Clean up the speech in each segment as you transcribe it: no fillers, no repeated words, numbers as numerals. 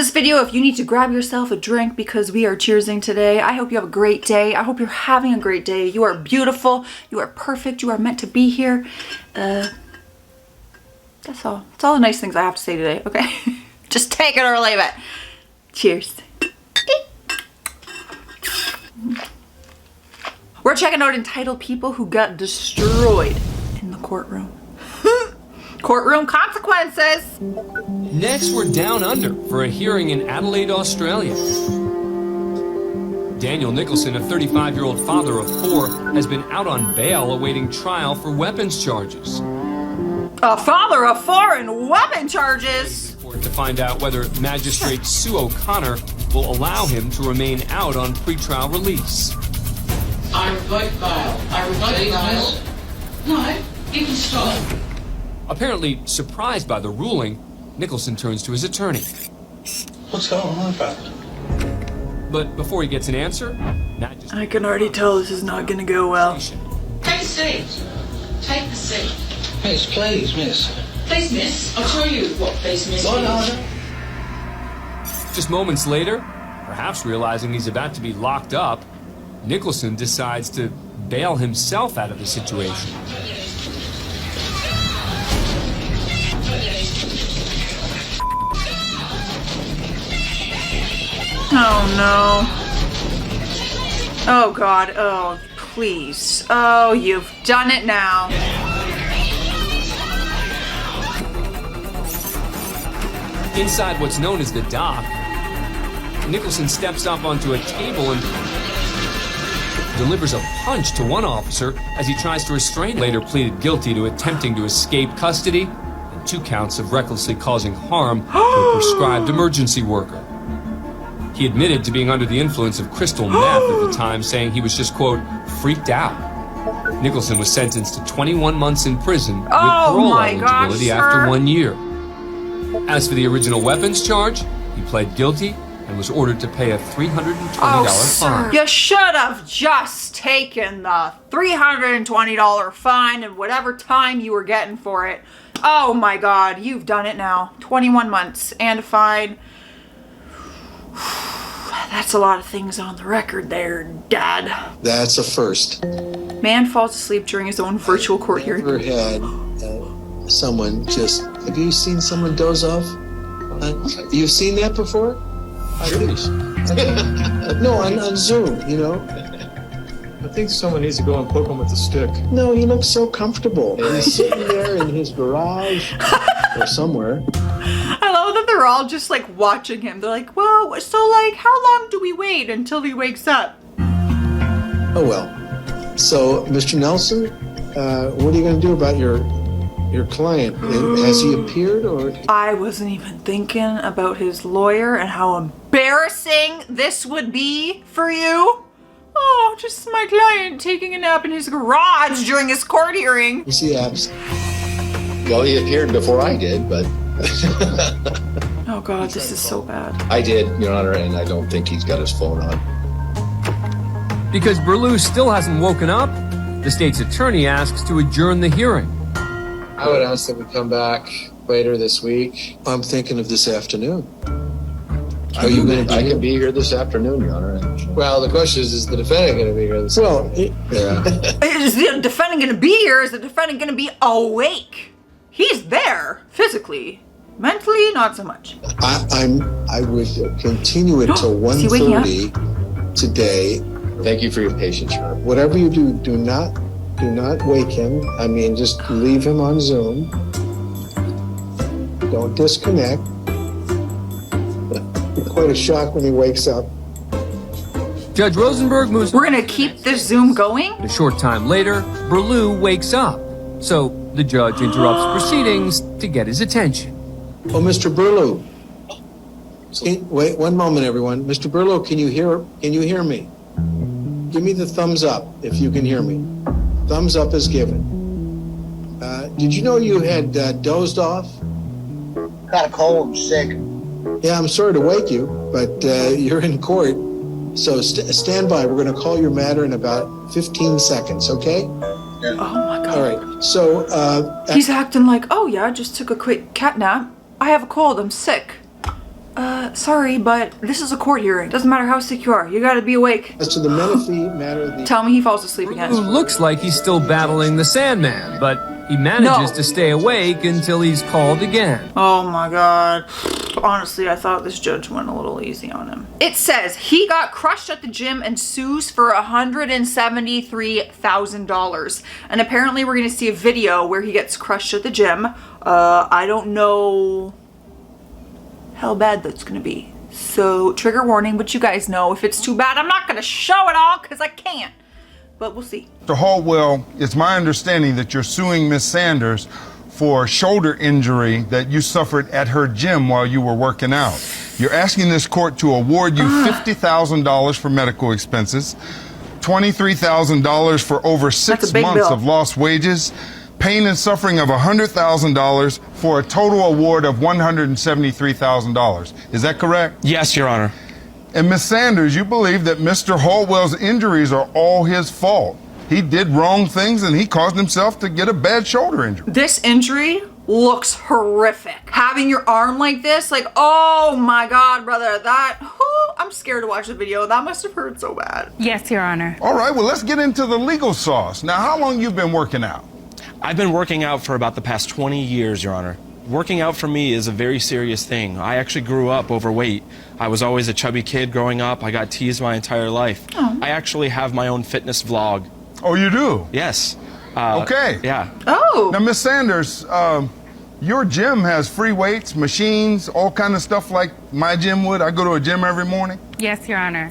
this video if you need to grab yourself a drink because we are cheersing today. I hope you have a great day. I hope you're having a great day. You are beautiful. You are perfect. You are meant to be here. That's all. That's all the nice things I have to say today, okay? Just take it or leave it. Cheers. We're checking out entitled people who got destroyed in the courtroom. Courtroom consequences. Next, we're down under for a hearing in Adelaide, Australia. Daniel Nicholson, a 35-year-old father of 4, has been out on bail awaiting trial for weapons charges. A father of 4 and weapon charges. To find out whether Magistrate Sue O'Connor will allow him to remain out on pretrial release. I revoke bail. I revoke bail. No, you can stop. Apparently surprised by the ruling, Nicholson turns to his attorney. What's going on, Pat? But before he gets an answer, I can already tell this is not gonna go well. Take a seat. Take the seat. Miss, please, miss. Please, miss. I'll tell you what please, miss. Law and order. Just moments later, perhaps realizing he's about to be locked up, Nicholson decides to bail himself out of the situation. Oh no. Oh God. Oh, please. Oh, you've done it now. Inside what's known as the dock, Nicholson steps up onto a table and delivers a punch to one officer as he tries to restrain him. Later pleaded guilty to attempting to escape custody and 2 counts of recklessly causing harm to a prescribed emergency worker. He admitted to being under the influence of crystal meth at the time, saying he was just, quote, freaked out. Nicholson was sentenced to 21 months in prison with parole eligibility after 1 year. As for the original weapons charge, he pled guilty and was ordered to pay a $320 fine. You should have just taken the $320 fine and whatever time you were getting for it. Oh my God, you've done it now. 21 months and a fine. That's a lot of things on the record there, Dad. That's a first. Man falls asleep during his own virtual court hearing. I've never had someone just... Have you seen someone doze off? You've seen that before? No, on Zoom, you know? I think someone needs to go and poke him with a stick. No, he looks so comfortable. He's sitting there in his garage or somewhere. I love that they're all just like watching him. They're like, well, so like, how long do we wait until he wakes up? Oh, well. So, Mr. Nelson, what are you going to do about your client? Has he appeared or? I wasn't even thinking about his lawyer and how embarrassing this would be for you. Oh, just my client taking a nap in his garage during his court hearing. Is he absent? Well, he appeared before I did, but... Oh God, this is so bad. I did, Your Honor, and I don't think he's got his phone on. Because Burlew still hasn't woken up, the state's attorney asks to adjourn the hearing. I would ask that we come back later this week. I'm thinking of this afternoon. Are you going to? I can be here this afternoon, Your Honor. Well, the question is the defendant going to be here this afternoon? Yeah. Is the defendant going to be here? Is the defendant going to be awake? He's there physically, mentally, not so much. I would continue it till 1:30 today. Thank you for your patience, Your Honor. Whatever you do, do not wake him. I mean, just leave him on Zoom. Don't disconnect. Quite a shock when he wakes up. Judge Rosenberg moves. We're gonna keep this Zoom going? A short time later, Burlew wakes up. So the judge interrupts proceedings to get his attention. Oh, Mr. Burlew. Wait 1 moment, everyone. Mr. Burlew, can you hear me? Give me the thumbs up if you can hear me. Thumbs up is given. Did you know you had dozed off? Got a cold, I'm sick. Yeah, I'm sorry to wake you, but you're in court. So stand by. We're going to call your matter in about 15 seconds, okay? Yeah. Oh my God. All right. So he's acting like, oh yeah, I just took a quick cat nap. I have a cold. I'm sick. Sorry, but this is a court hearing. Doesn't matter how sick you are. You gotta be awake. As to the Menifee matter, the Tell me he falls asleep Who again. looks like he's still battling the Sandman, but he manages to stay awake until he's called again. Oh my god. Honestly, I thought this judge went a little easy on him. It says he got crushed at the gym and sues for $173,000. And apparently we're gonna see a video where he gets crushed at the gym. I don't know how bad that's gonna be. So trigger warning, but you guys know if it's too bad, I'm not gonna show it all because I can't. But we'll see. Mr. Haldwell, it's my understanding that you're suing Miss Sanders for a shoulder injury that you suffered at her gym while you were working out. You're asking this court to award you $50,000 for medical expenses, $23,000 for over 6 months of lost wages, pain and suffering of $100,000 for a total award of $173,000. Is that correct? Yes, Your Honor. And Miss Sanders, you believe that Mr. Haldwell's injuries are all his fault. He did wrong things and he caused himself to get a bad shoulder injury. This injury looks horrific. Having your arm like this, like, oh my god, brother, that, I'm scared to watch the video. That must have hurt so bad. Yes, Your Honor. All right, well, let's get into the legal sauce. Now, how long you been working out? I've been working out for about the past 20 years, Your Honor. Working out for me is a very serious thing. I actually grew up overweight. I was always a chubby kid growing up. I got teased my entire life. Oh. I actually have my own fitness vlog. Oh, you do? Yes. Okay. Yeah. Oh. Now, Miss Sanders, your gym has free weights, machines, all kind of stuff like my gym would. I go to a gym every morning. Yes, Your Honor.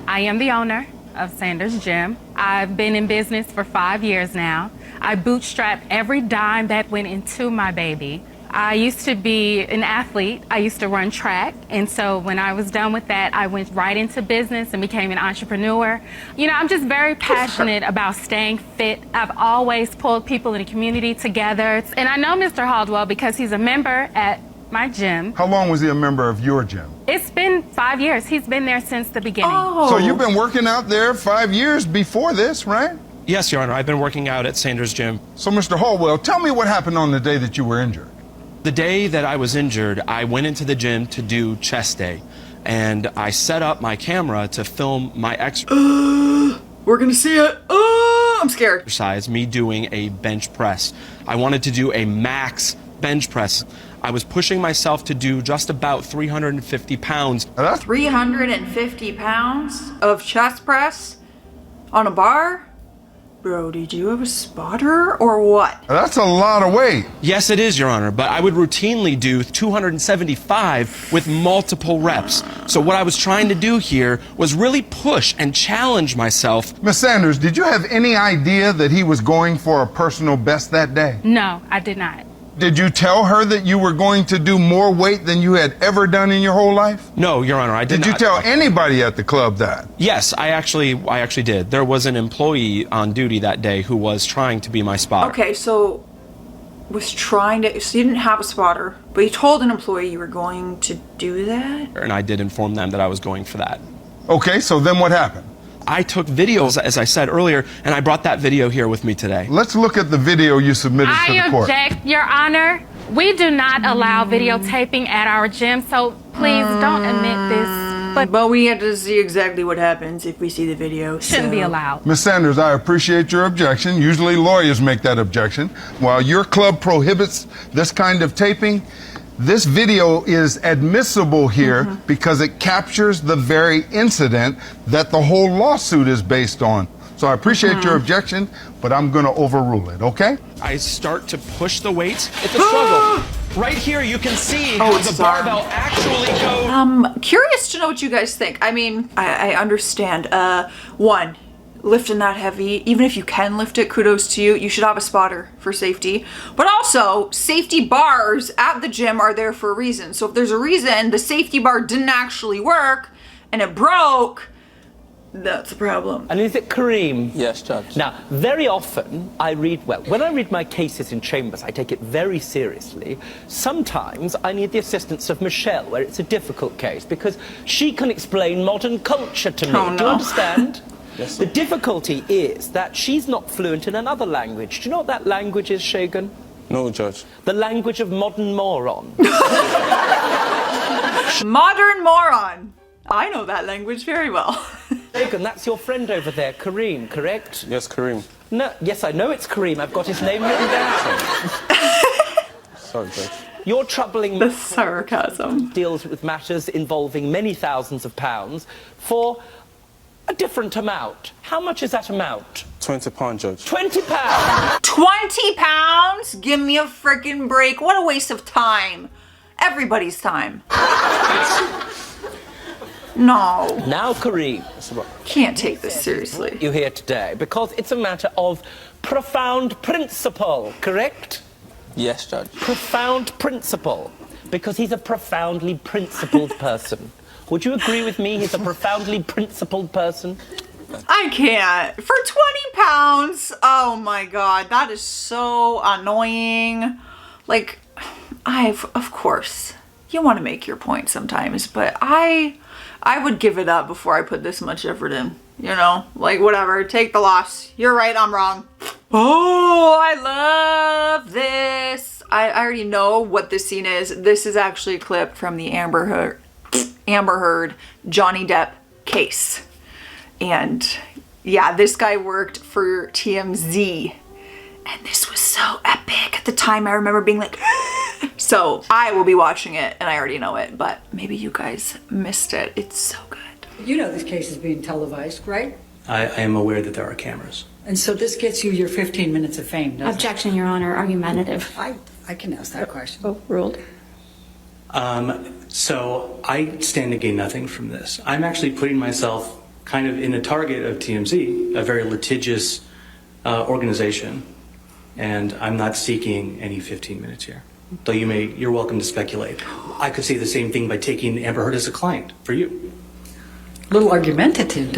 I am the owner of Sanders Gym. I've been in business for 5 years now. I bootstrapped every dime that went into my baby. I used to be an athlete. I used to run track. And so when I was done with that, I went right into business and became an entrepreneur. You know, I'm just very passionate about staying fit. I've always pulled people in the community together. And I know Mr. Haldwell because he's a member at my gym. How long was he a member of your gym? It's been 5 years. He's been there since the beginning. Oh. So you've been working out there 5 years before this, right? Yes, Your Honor. I've been working out at Sanders Gym. So, Mr. Haldwell, tell me what happened on the day that you were injured. The day that I was injured, I went into the gym to do chest day. And I set up my camera to film my We're gonna see it. I'm scared. exercise, me doing a bench press. I wanted to do a max bench press. I was pushing myself to do just about 350 pounds. 350 pounds of chest press on a bar? Bro, did you have a spotter or what? That's a lot of weight. Yes, it is, Your Honor, but I would routinely do 275 with multiple reps. So what I was trying to do here was really push and challenge myself. Miss Sanders, did you have any idea that he was going for a personal best that day? No, I did not. Did you tell her that you were going to do more weight than you had ever done in your whole life? No, Your Honor, I did not. Did you tell anybody at the club that? Yes, I actually did. There was an employee on duty that day who was trying to be my spotter. Okay, so so you didn't have a spotter, but you told an employee you were going to do that? And I did inform them that I was going for that. Okay, so then what happened? I took videos, as I said earlier, and I brought that video here with me today. Let's look at the video you submitted to the court. I object, Your Honor. We do not allow videotaping at our gym, so please don't admit this. But we have to see exactly what happens if we see the video. Shouldn't be allowed. Miss Sanders, I appreciate your objection. Usually lawyers make that objection. While your club prohibits this kind of taping, this video is admissible here because it captures the very incident that the whole lawsuit is based on. So I appreciate your objection, but I'm going to overrule it, okay? I start to push the weights. It's a struggle. Right here, you can see how the barbell actually goes. I'm curious to know what you guys think. I mean, I understand. One, lifting that heavy, even if you can lift it, kudos to you. You should have a spotter for safety. But also, safety bars at the gym are there for a reason. So if there's a reason the safety bar didn't actually work and it broke, that's a problem. And is it Kareem? Yes, Judge. Now, very often when I read my cases in chambers, I take it very seriously. Sometimes I need the assistance of Michelle, where it's a difficult case, because she can explain modern culture to me. Oh, no. Do you understand? Yes, The difficulty is that she's not fluent in another language. Do you know what that language is, Shagan? No, Judge. The language of modern moron. Modern moron. I know that language very well. Reagan, that's your friend over there, Kareem, correct? Yes, Kareem. No, yes, I know it's Kareem. I've got his name written down. Sorry, Judge. Your troubling the sarcasm deals with matters involving many thousands of pounds for a different amount. How much is that amount? £20, Judge. £20. 20 pounds? Give me a freaking break. What a waste of time. Everybody's time. No. Now, Kareem. Can't take this seriously. You're here today because it's a matter of profound principle, correct? Yes, Judge. Profound principle. Because he's a profoundly principled person. Would you agree with me? He's a profoundly principled person. I can't. For 20 pounds? Oh my god, that is so annoying. Like, of course, you want to make your point sometimes, but I would give it up before I put this much effort in. You know, like whatever, take the loss. You're right, I'm wrong. Oh, I love this. I already know what this scene is. This is actually a clip from the Amber Heard Johnny Depp case. And yeah, this guy worked for TMZ. And this was so epic. At the time, I remember being like, so I will be watching it and I already know it, but maybe you guys missed it. It's so good. You know this case is being televised, right? I am aware that there are cameras. And so this gets you your 15 minutes of fame, doesn't Objection, Your Honor. Argumentative. I can ask that question. Oh, ruled. So I stand to gain nothing from this. I'm actually putting myself kind of in the target of TMZ, a very litigious organization, and I'm not seeking any 15 minutes here. Though you're welcome to speculate. I could say the same thing by taking Amber Heard as a client for you. A little argumentative.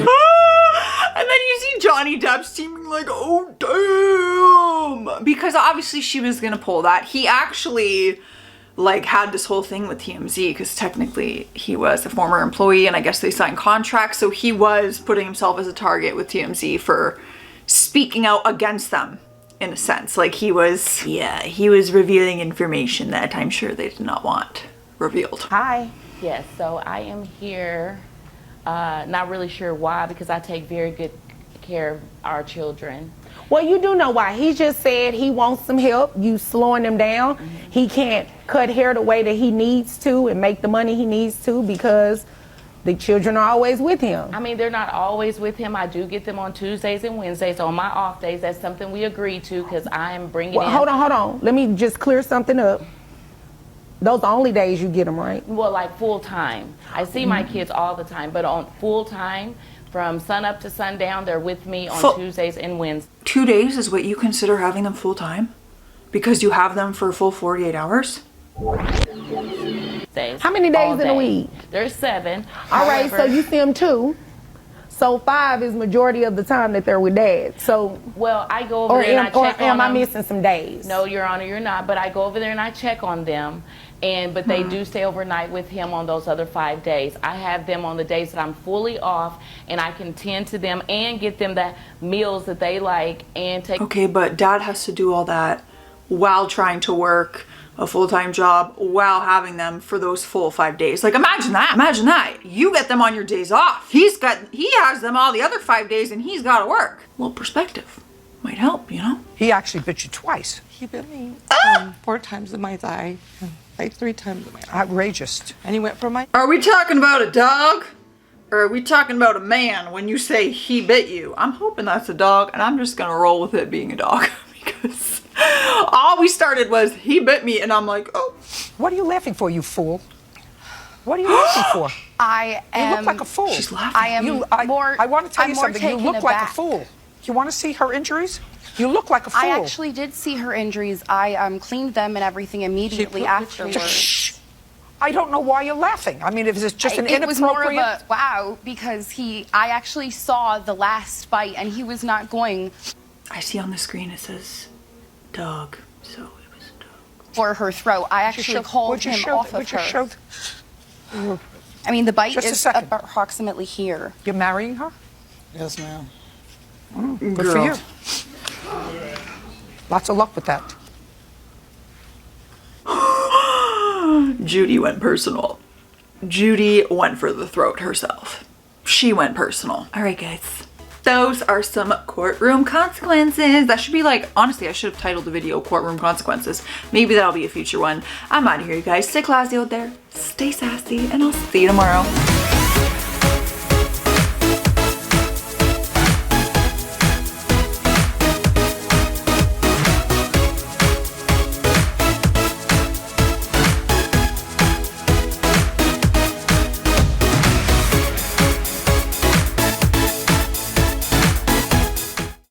And then you see Johnny Depp seeming like, oh damn, because obviously she was gonna pull that. He actually like had this whole thing with TMZ because technically he was a former employee and I guess they signed contracts, so he was putting himself as a target with TMZ for speaking out against them in a sense. Like he was revealing information that I'm sure they did not want revealed. Hi. Yes, so I am here. Not really sure why, because I take very good care of our children. Well, you do know why. He just said he wants some help. You slowing him down. Mm-hmm. He can't cut hair the way that he needs to and make the money he needs to because the children are always with him. I mean, they're not always with him. I do get them on Tuesdays and Wednesdays. On my off days, that's something we agreed to because I am bringing in... Hold on. Let me just clear something up. Those are the only days you get them, right? Well, like full time. I see my kids all the time, but on full time, from sun up to sundown, they're with me on Tuesdays and Wednesdays. 2 days is what you consider having them full time? Because you have them for a full 48 hours? How many days in a week? There's 7. All right, so you see them 2. So 5 is majority of the time that they're with dad. So well, I go over there and I check on them. Am I missing some days? No, Your Honor, you're not. But I go over there and I check on them. But they do stay overnight with him on those other 5 days. I have them on the days that I'm fully off, and I can tend to them and get them the meals that they like and take. Okay, but dad has to do all that while trying to work a full-time job while having them for those full 5 days. Like imagine that. Imagine that. You get them on your days off. He has them all the other 5 days and he's got to work. A little perspective might help, you know? He actually bit you twice. He bit me 4 times in my thigh, like 3 times in my eye. Outrageous. And he went for my... Are we talking about a dog? Or are we talking about a man when you say he bit you? I'm hoping that's a dog, and I'm just gonna roll with it being a dog because all we started was he bit me and I'm like, oh. What are you laughing for, you fool? What are you laughing for? I am... You look like a fool. She's laughing. I am I want to tell you something. You look like a aback. fool. You want to see her injuries? You look like a fool. I actually did see her injuries. I cleaned them and everything immediately afterwards. Shh. I don't know why you're laughing. I mean, if it's just an It was more of inappropriate... a wow, because I actually saw the last bite and he was not going... I see on the screen it says dog, so it was a dog. For her throat. I actually called him off of her. I mean, the bite is approximately here. You're marrying her? Yes, ma'am. Good for you. Lots of luck with that. Judy went personal. Judy went for the throat herself. She went personal. All right, guys. Those are some courtroom consequences. That should be like, honestly, I should have titled the video Courtroom Consequences. Maybe that'll be a future one. I'm out of here, you guys. Stay classy out there. Stay sassy, and I'll see you tomorrow.